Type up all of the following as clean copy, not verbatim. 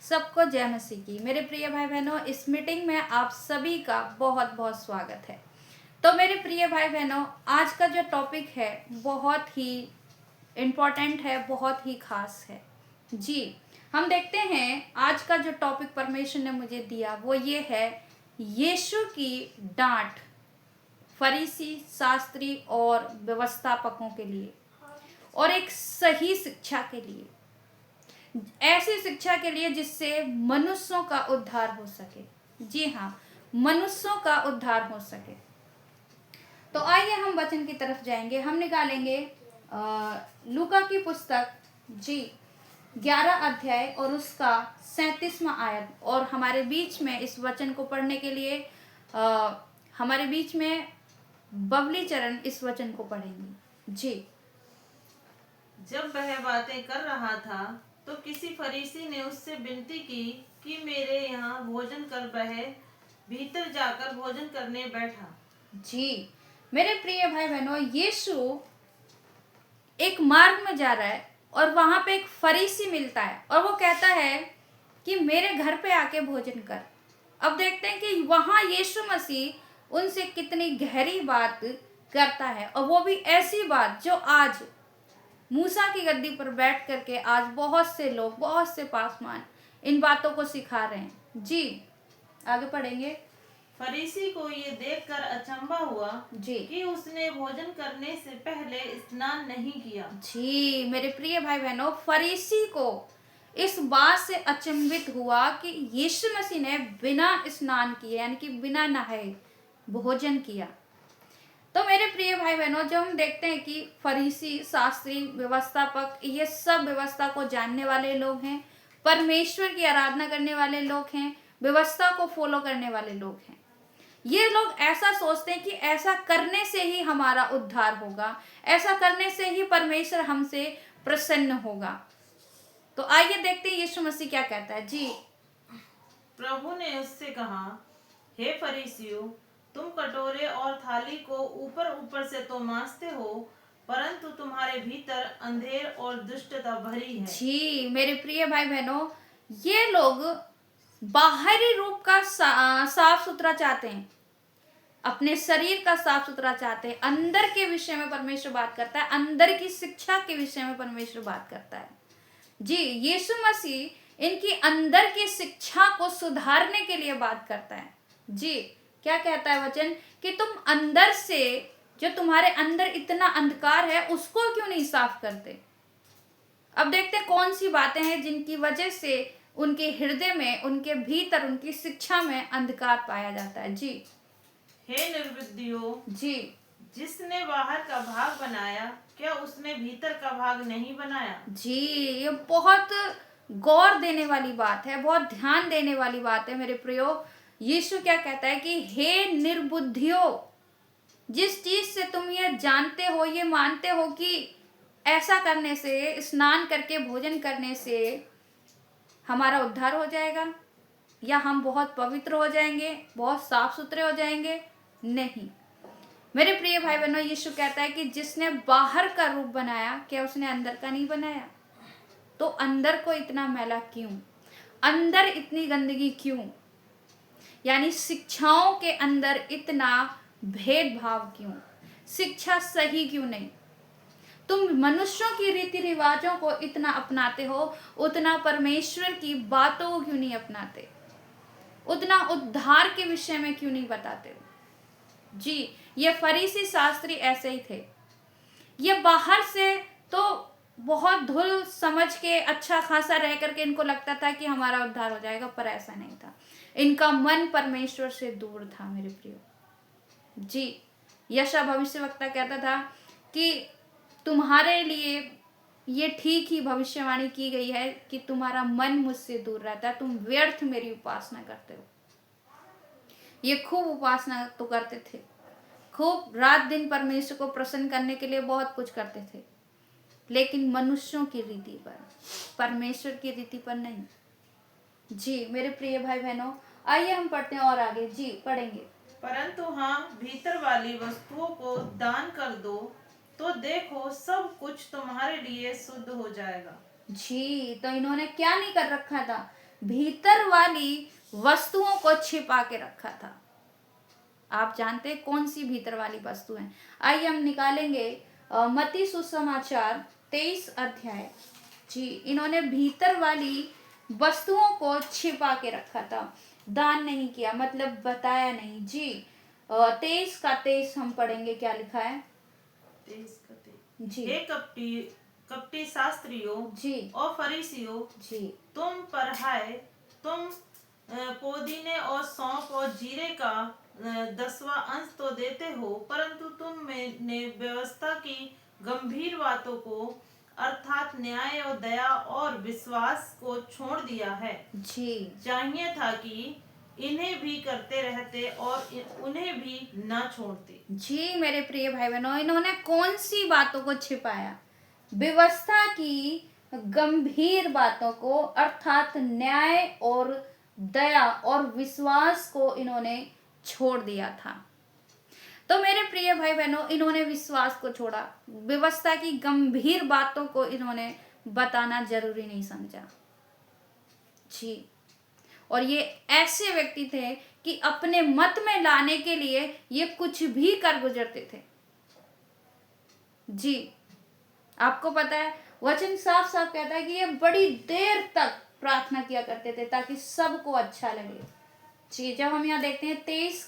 सबको जय मसीह की। मेरे प्रिय भाई बहनों, इस मीटिंग में आप सभी का बहुत बहुत स्वागत है। तो मेरे प्रिय भाई बहनों, आज का जो टॉपिक है बहुत ही इम्पोर्टेंट है, बहुत ही खास है। जी, हम देखते हैं आज का जो टॉपिक परमेश्वर ने मुझे दिया वो ये है, यीशु की डांट फरीसी, शास्त्री और व्यवस्थापकों के लिए और एक सही शिक्षा के लिए, ऐसी शिक्षा के लिए जिससे मनुष्यों का उद्धार हो सके। जी हाँ, मनुष्यों का उद्धार हो सके। तो आइए हम वचन की तरफ जाएंगे। हम निकालेंगे लूका की पुस्तक 11 अध्याय और उसका 37वां आयत। और हमारे बीच में इस वचन को पढ़ने के लिए हमारे बीच में बबली चरण इस वचन को पढ़ेंगी। जी। जब वह बातें कर रहा था तो किसी फरीसी ने उससे विनती की कि मेरे यहाँ भोजन कर। वह भीतर जाकर भोजन करने बैठा। जी, मेरे प्रिय भाई बहनों, यीशु एक मार्ग में जा रहा है और वहां पे एक फरीसी मिलता है और वो कहता है कि मेरे घर पे आके भोजन कर। अब देखते हैं कि वहां यीशु मसीह उनसे कितनी गहरी बात करता है, और वो भी ऐसी बात जो आज मूसा की गद्दी पर बैठ करके आज बहुत से लोग, बहुत से पासवान इन बातों को सिखा रहे हैं। जी, आगे पढ़ेंगे। फरीसी को ये देखकर अचंभा हुआ जी कि उसने भोजन करने से पहले स्नान नहीं किया। जी, मेरे प्रिय भाई बहनों, फरीसी को इस बात से अचंभित हुआ कि यीशु मसीह ने बिना स्नान किए, यानी कि बिना नहाए भोजन किया। तो मेरे प्रिय भाई बहनों, जब हम देखते हैं कि फरीसी, शास्त्री, व्यवस्थापक, ये सब व्यवस्था को जानने वाले लोग हैं, परमेश्वर की आराधना करने वाले लोग हैं, व्यवस्था को फॉलो करने वाले लोग हैं। ये लोग ऐसा सोचते हैं कि ऐसा करने से ही हमारा उद्धार होगा, ऐसा करने से ही परमेश्वर हमसे प्रसन्न होगा। तो आइए देखते हैं यीशु मसीह क्या कहता है। जी। प्रभु ने उससे कहा, हे फरीसियों, तुम कटोरे और थाली को ऊपर ऊपर से तो मांजते हो, परंतु तुम्हारे भीतर अंधेर और दुष्टता भरी है। जी, मेरे प्रिय भाई बहनों, ये लोग बाहरी रूप का साफ सुथरा चाहते हैं, अपने शरीर का साफ सुथरा चाहते हैं। अंदर के विषय में परमेश्वर बात करता है, अंदर की शिक्षा के विषय में परमेश्वर बात करता है। जी, यीशु मसीह इनकी अंदर की शिक्षा को सुधारने के लिए बात करता है। जी, क्या कहता है वचन कि तुम अंदर से, जो तुम्हारे अंदर इतना अंधकार है, उसको क्यों नहीं साफ करते। अब देखते हैं कौन सी बातें हैं जिनकी वजह से उनके हृदय में, उनके भीतर, उनकी शिक्षा में अंधकार पाया जाता है। जी। हे निर्बुद्धियों, जी, जिसने बाहर का भाग बनाया, क्या उसने भीतर का भाग नहीं बनाया। जी, ये बहुत गौर देने वाली बात है, बहुत ध्यान देने वाली बात है। मेरे प्रियो, यीशु क्या कहता है कि हे निर्बुद्धियों, जिस चीज से तुम ये जानते हो, ये मानते हो कि ऐसा करने से, स्नान करके भोजन करने से हमारा उद्धार हो जाएगा या हम बहुत पवित्र हो जाएंगे, बहुत साफ सुथरे हो जाएंगे, नहीं। मेरे प्रिय भाई बहनों, यीशु कहता है कि जिसने बाहर का रूप बनाया, क्या उसने अंदर का नहीं बनाया। तो अंदर को इतना मैला क्यों, अंदर इतनी गंदगी क्यों, यानी शिक्षाओं के अंदर इतना भेदभाव क्यों, शिक्षा सही क्यों नहीं। तुम मनुष्यों की रीति रिवाजों को इतना अपनाते हो, उतना परमेश्वर की बातों को क्यों नहीं अपनाते, उतना उद्धार के विषय में क्यों नहीं बताते हो। जी, ये फरीसी शास्त्री ऐसे ही थे। ये बाहर से तो बहुत धुल समझ के अच्छा खासा रह करके इनको लगता था कि हमारा उद्धार हो जाएगा, पर ऐसा नहीं था। इनका मन परमेश्वर से दूर था। मेरे प्रियो, जी, यशा भविष्यवक्ता कहता था कि तुम्हारे लिए ये ठीक ही भविष्यवाणी की गई है कि तुम्हारा मन मुझसे दूर रहता है, तुम व्यर्थ मेरी उपासना करते हो। ये खूब उपासना तो करते थे, खूब रात दिन परमेश्वर को प्रसन्न करने के लिए बहुत कुछ करते थे, लेकिन मनुष्यों की रीति पर, परमेश्वर की रीति पर नहीं। जी, मेरे प्रिय भाई बहनों, आइए हम पढ़ते हैं और आगे। जी, पढ़ेंगे। परंतु हाँ, भीतर वाली वस्तुओं को दान कर दो, तो देखो सब कुछ तुम्हारे लिए शुद्ध हो जाएगा। जी, तो इन्होंने क्या नहीं कर रखा था, भीतर वाली वस्तुओं को छिपा के रखा था। आप जानते हैं कौन सी भीतर वाली वस्तु है? आइए हम निकालेंगे मत्ती सुसमाचार 23 अध्याय। जी, इन्होंने भीतर वाली वस्तुओं को छिपा के रखा था, दान नहीं किया, मतलब बताया नहीं। जी 23 का 23 हम पढ़ेंगे, क्या लिखा है? 23 का 23। जी हे कपटी कपटी शास्त्रियों जी और फरीसियों, जी तुम पर हाय, तुम पुदीने और सौंफ और जीरे का 10वां अंश तो देते हो, परंतु तुम ने व्यवस्था की गंभीर बातों को अर्थात न्याय और दया और विश्वास को छोड़ दिया है। जी चाहिए था कि इन्हें भी करते रहते और उन्हें भी न छोड़ते। जी मेरे प्रिय भाई बहनों, इन्होंने कौन सी बातों को छिपाया? व्यवस्था की गंभीर बातों को, अर्थात न्याय और दया और विश्वास को इन्होंने छोड़ दिया था। तो मेरे प्रिय भाई बहनों, इन्होंने विश्वास को छोड़ा, व्यवस्था की गंभीर बातों को इन्होंने बताना जरूरी नहीं समझा। जी, और ये ऐसे व्यक्ति थे कि अपने मत में लाने के लिए ये कुछ भी कर गुजरते थे। जी, आपको पता है वचन साफ साफ कहता है कि ये बड़ी देर तक प्रार्थना किया करते थे ताकि सबको अच्छा लगे। जी, जब हम यहाँ देखते हैं 23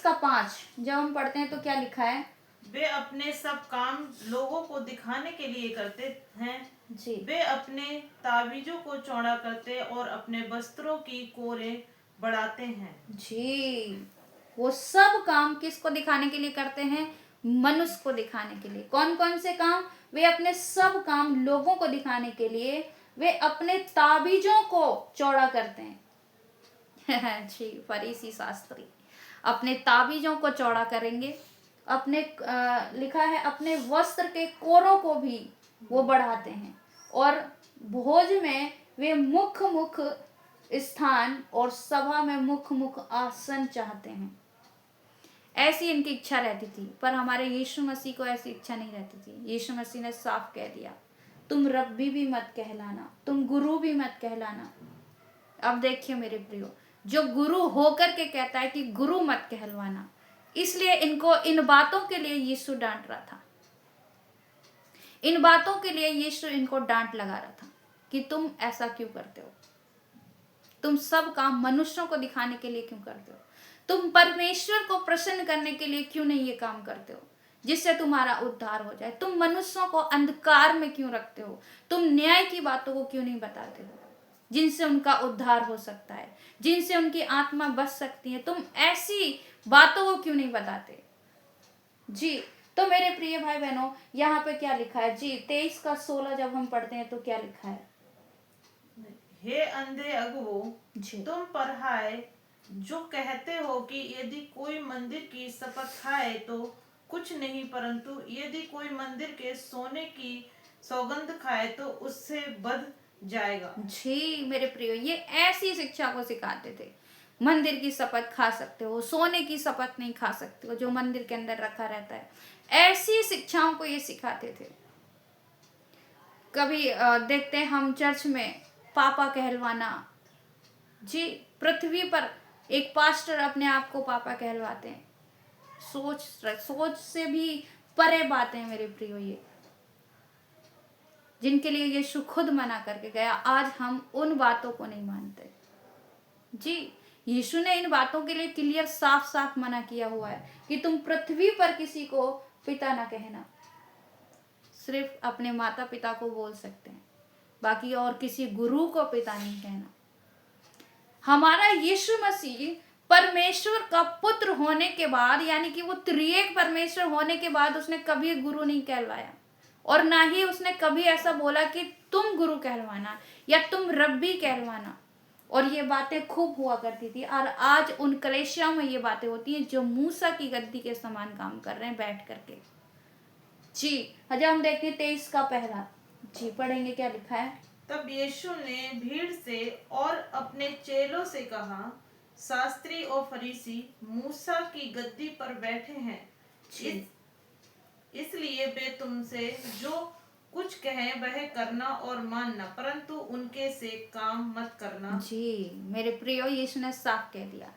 का 5 जब हम पढ़ते हैं तो क्या लिखा है? वे अपने सब काम लोगों को दिखाने के लिए करते हैं। जी वे अपने ताबीजों को चौड़ा करते और अपने वस्त्रों की कोरे बढ़ाते हैं। जी, वो सब काम किसको दिखाने के लिए करते हैं? मनुष्य को दिखाने के लिए। कौन कौन से काम? वे अपने सब काम लोगों को दिखाने के लिए वे अपने ताबीजों को चौड़ा करते हैं। जी, फरीसी शास्त्री अपने ताबीजों को चौड़ा करेंगे, अपने लिखा है अपने वस्त्र के कोरों को भी वो बढ़ाते हैं, और भोज में वे मुख्य स्थान और सभा में मुख्य आसन चाहते हैं। ऐसी इनकी इच्छा रहती थी, पर हमारे यीशु मसीह को ऐसी इच्छा नहीं रहती थी। यीशु मसीह ने साफ कह दिया, तुम रब्बी भी मत कहलाना, तुम गुरु भी मत कहलाना। अब देखिए मेरे प्रियो, जो गुरु होकर के कहता है कि गुरु मत कहलवाना, इसलिए इनको इन बातों के लिए यीशु डांट रहा था। इन बातों के लिए यीशु इनको डांट लगा रहा था कि तुम ऐसा क्यों करते हो, तुम सब काम मनुष्यों को दिखाने के लिए क्यों करते हो, तुम परमेश्वर को प्रसन्न करने के लिए क्यों नहीं ये काम करते हो जिससे तुम्हारा उद्धार हो जाए, तुम मनुष्यों को अंधकार में क्यों रखते हो, तुम न्याय की बातों को क्यों नहीं बताते हो जिनसे उनका उद्धार हो सकता है, जिनसे उनकी आत्मा बच सकती है, तुम ऐसी बातों को क्यों नहीं बताते। जी, तो मेरे प्रिय भाई बहनों, यहाँ पे क्या लिखा है? जी 23 का 16 जब हम पढ़ते हैं तो क्या लिखा है? हे अंधे अगुवो, जी तुम पर हाय, जो कहते हो कि यदि कोई मंदिर की शपथ खाए तो कुछ नहीं, परंतु यदि कोई मंदिर के सोने की सौगंध खाए तो उससे बध जाएगा। जी मेरे प्रियो, ये ऐसी शिक्षा को सिखाते थे। मंदिर की शपथ खा सकते हो, सोने की शपथ नहीं खा सकते हो जो मंदिर के अंदर रखा रहता है। ऐसी शिक्षाओं को ये सिखाते थे। कभी देखते हैं हम चर्च में पापा कहलवाना। जी, पृथ्वी पर एक पास्टर अपने आप को पापा कहलवाते हैं। सोच से भी परे बातें हैं मेरे प्रियो, ये जिनके लिए यीशु खुद मना करके गया। आज हम उन बातों को नहीं मानते। जी, यीशु ने इन बातों के लिए क्लियर साफ साफ मना किया हुआ है कि तुम पृथ्वी पर किसी को पिता ना कहना, सिर्फ अपने माता पिता को बोल सकते हैं, बाकी और किसी गुरु को पिता नहीं कहना। हमारा यीशु मसीह परमेश्वर का पुत्र होने के बाद, यानी कि वो त्रिएक परमेश्वर होने के बाद, उसने कभी गुरु नहीं कहलवाया, और ना ही उसने कभी ऐसा बोला कि तुम गुरु कहलवाना या तुम रब्बी कहलवाना। और ये बातें खूब हुआ करती थी, और आज उन कलीसियाओं में ये बातें होती हैं जो मूसा की गद्दी के समान काम कर रहे हैं बैठ करके। जी, जब हम देखते हैं 23 का पहला, जी पढ़ेंगे, क्या लिखा है? तब यीशु ने भीड़ से और अपने चेलों से कहा, शास्त्री और फरीसी मूसा की गद्दी पर बैठे हैं, इसलिए वे तुमसे जो कुछ कहें वह करना और मानना, परंतु उनके से काम मत करना। जी मेरे प्रियो, यीशु ने साफ कह दिया,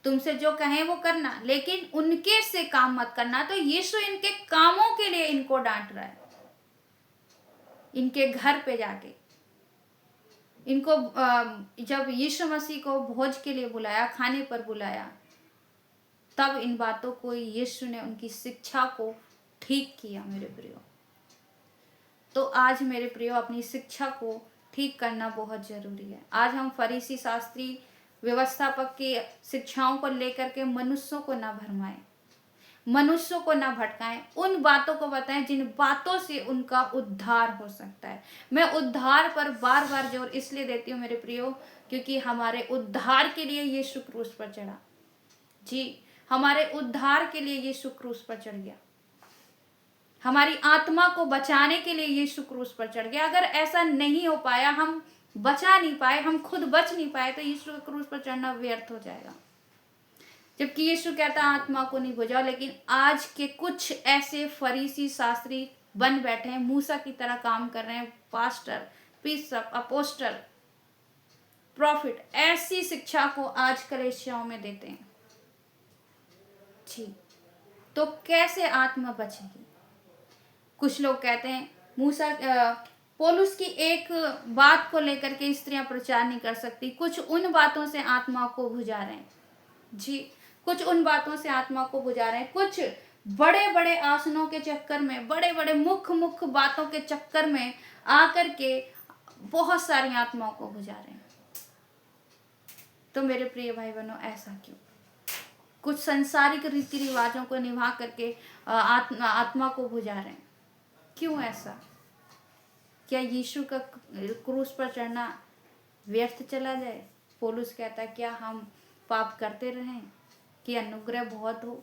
तुमसे जो कहें वो करना, लेकिन उनके से काम मत करना। तो यीशु इनके कामों के लिए इनको डांट रहा है। इनके घर पे जाके इनको जब यीशु मसीह को भोज के लिए बुलाया, खाने पर बुलाया, तब इन बातों को यीशु ने उनकी शिक्षा को ठीक किया मेरे प्रियो। तो आज मेरे प्रियो अपनी शिक्षा को ठीक करना बहुत जरूरी है। आज हम फरीसी शास्त्री व्यवस्थापक की शिक्षाओं को लेकर के मनुष्यों को ना भरमाएं, मनुष्यों को ना भटकाएं, उन बातों को बताएं जिन बातों से उनका उद्धार हो सकता है। मैं उद्धार पर बार बार जोर इसलिए देती हूँ मेरे प्रियो, क्योंकि हमारे उद्धार के लिए यीशु क्रूस पर चढ़ा। जी, हमारे उद्धार के लिए यीशु क्रूस पर चढ़ गया। हमारी आत्मा को बचाने के लिए यीशु क्रूस पर चढ़ गया। अगर ऐसा नहीं हो पाया, हम बचा नहीं पाए, हम खुद बच नहीं पाए, तो यीशु के क्रूस पर चढ़ना व्यर्थ हो जाएगा। जबकि यीशु कहता है आत्मा को नहीं बुझाओ। लेकिन आज के कुछ ऐसे फरीसी शास्त्री बन बैठे हैं, मूसा की तरह काम कर रहे हैं, पास्टर, बिशप, अपोस्टल, प्रॉफिट, ऐसी शिक्षा को आज कलीसियाओं में देते हैं। जी, तो कैसे आत्मा बचेगी? कुछ लोग कहते हैं पौलुस की एक बात को लेकर के स्त्रियां प्रचार नहीं कर सकती। कुछ उन बातों से आत्मा को बुझा रहे हैं। जी, कुछ उन बातों से आत्मा को बुझा रहे हैं। कुछ बड़े बड़े आसनों के चक्कर में, बड़े बड़े मुख्य बातों के चक्कर में आकर के बहुत सारी आत्माओं को बुझा रहे हैं। तो मेरे प्रिय भाई बहनों, ऐसा क्यों? कुछ संसारिक रीति रिवाजों को निभा करके आत्मा को बुझा रहे हैं। क्यों ऐसा? क्या यीशु का क्रूस पर चढ़ना व्यर्थ चला जाए? पौलुस कहता है क्या हम पाप करते रहें कि अनुग्रह बहुत हो?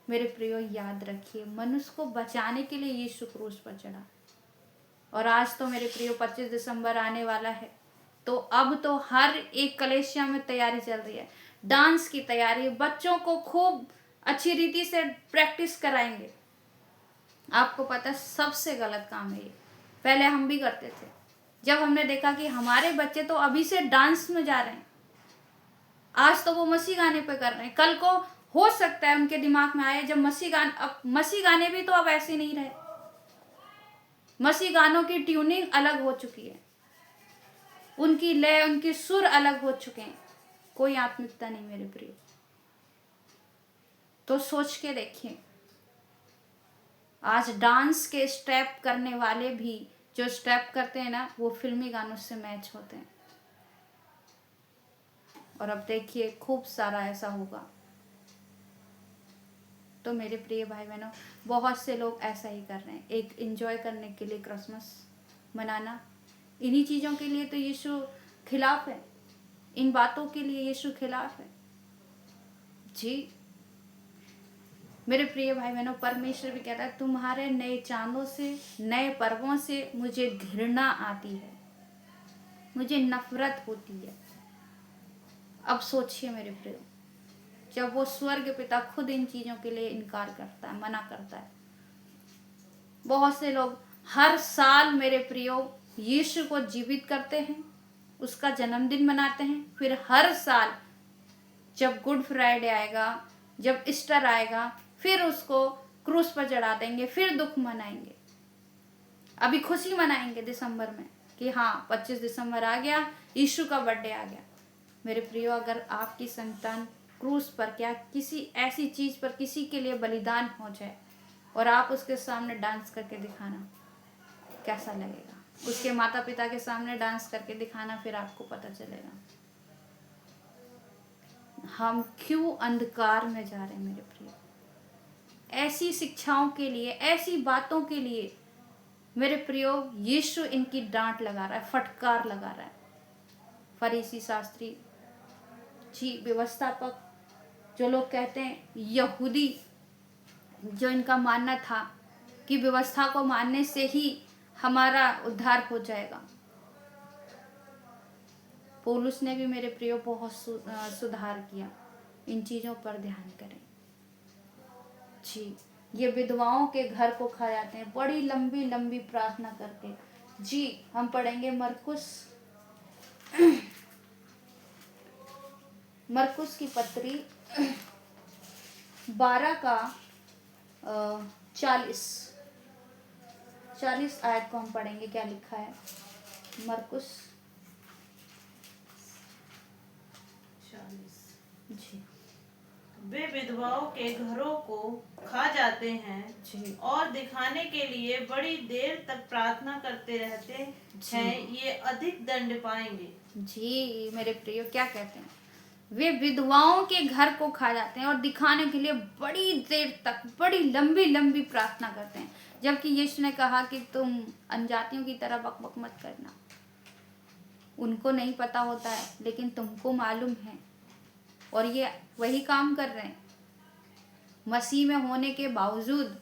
मेरे प्रियो, याद रखिए, मनुष्य को बचाने के लिए यीशु क्रूस पर चढ़ा। और आज तो मेरे प्रियो 25 दिसंबर आने वाला है, तो अब तो हर एक कलीसिया में तैयारी चल रही है, डांस की तैयारी। बच्चों को खूब अच्छी रीति से प्रैक्टिस कराएंगे। आपको पता है सबसे गलत काम है ये। पहले हम भी करते थे, जब हमने देखा कि हमारे बच्चे तो अभी से डांस में जा रहे हैं, आज तो वो मसीह गाने पे कर रहे हैं, कल को हो सकता है उनके दिमाग में आए जब मसीह गाने भी तो अब ऐसे नहीं रहे। मसीह गानों की ट्यूनिंग अलग हो चुकी है, उनकी लय, उनके सुर अलग हो चुके हैं, कोई आत्मिकता नहीं मेरे प्रिय। तो सोच के देखिए, आज डांस के स्टेप करने वाले भी जो स्टेप करते हैं ना, वो फिल्मी गानों से मैच होते हैं। और अब देखिए खूब सारा ऐसा होगा। तो मेरे प्रिय भाई बहनों, बहुत से लोग ऐसा ही कर रहे हैं, एक एंजॉय करने के लिए क्रिसमस मनाना। इन्हीं चीज़ों के लिए तो यीशु खिलाफ है, इन बातों के लिए यीशु खिलाफ है। जी मेरे प्रिय भाई बहनों, परमेश्वर भी कहता है तुम्हारे नए चांदों से, नए पर्वों से मुझे घृणा आती है, मुझे नफरत होती है। अब सोचिए मेरे प्रिय, जब वो स्वर्ग पिता खुद इन चीज़ों के लिए इनकार करता है, मना करता है। बहुत से लोग हर साल मेरे प्रियो यीशु को जीवित करते हैं, उसका जन्मदिन मनाते हैं, फिर हर साल जब गुड फ्राइडे आएगा, जब ईस्टर आएगा, फिर उसको क्रूस पर चढ़ा देंगे, फिर दुख मनाएंगे। अभी खुशी मनाएंगे दिसंबर में कि हाँ 25 दिसंबर आ गया, यीशु का बर्थडे आ गया। मेरे प्रियो, अगर आपकी संतान क्रूस पर, क्या किसी ऐसी चीज़ पर किसी के लिए बलिदान हो जाए और आप उसके सामने डांस करके दिखाना, कैसा लगेगा? उसके माता पिता के सामने डांस करके दिखाना, फिर आपको पता चलेगा हम क्यों अंधकार में जा रहे हैं मेरे प्रिय। ऐसी शिक्षाओं के लिए, ऐसी बातों के लिए मेरे प्रियो यीशु इनकी डांट लगा रहा है, फटकार लगा रहा है। फरीसी शास्त्री जी, व्यवस्थापक, जो लोग कहते हैं यहूदी, जो इनका मानना था कि व्यवस्था को मानने से ही हमारा उद्धार हो जाएगा। पौलुस ने भी मेरे प्रियो बहुत सुधार किया। इन चीज़ों पर ध्यान करें। जी, ये विधवाओं के घर को खा जाते हैं बड़ी लंबी लंबी प्रार्थना करके। जी हम पढ़ेंगे मरकुस की पत्री 12 का 40 आयत को हम पढ़ेंगे। क्या लिखा है मरकुस 40। जी वे विधवाओं के घरों को खा जाते हैं जी और दिखाने के लिए बड़ी देर तक प्रार्थना करते रहते हैं, ये अधिक दंड पाएंगे। जी मेरे प्रियो क्या कहते हैं, वे विधवाओं के घर को खा जाते हैं और दिखाने के लिए बड़ी देर तक बड़ी लंबी लंबी प्रार्थना करते हैं। जबकि यीशु ने कहा कि तुम अनजातियों की तरह बकबक मत करना। उनको नहीं पता होता है लेकिन तुमको मालूम है, और ये वही काम कर रहे हैं। मसीह में होने के बावजूद,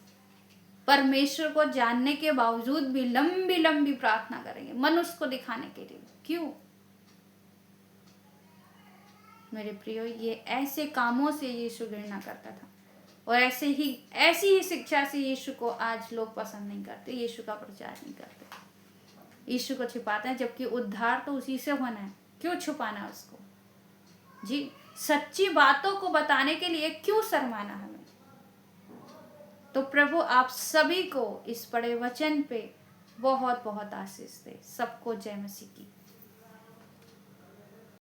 परमेश्वर को जानने के बावजूद भी लंबी लंबी प्रार्थना करेंगे मनुष्य को दिखाने के लिए। क्यों मेरे प्रियो, ये ऐसे कामों से यीशु घृणा करता था, और ऐसी ही शिक्षा से यीशु को आज लोग पसंद नहीं करते, यीशु का प्रचार नहीं करते, यीशु को छिपाते हैं। जबकि उद्धार तो उसी से होना है, क्यों छुपाना है उसको? जी सच्ची बातों को बताने के लिए क्यों शर्माना हमें? तो प्रभु आप सभी को इस बड़े वचन पे बहुत बहुत आशीष दे। सबको जय मसीह की।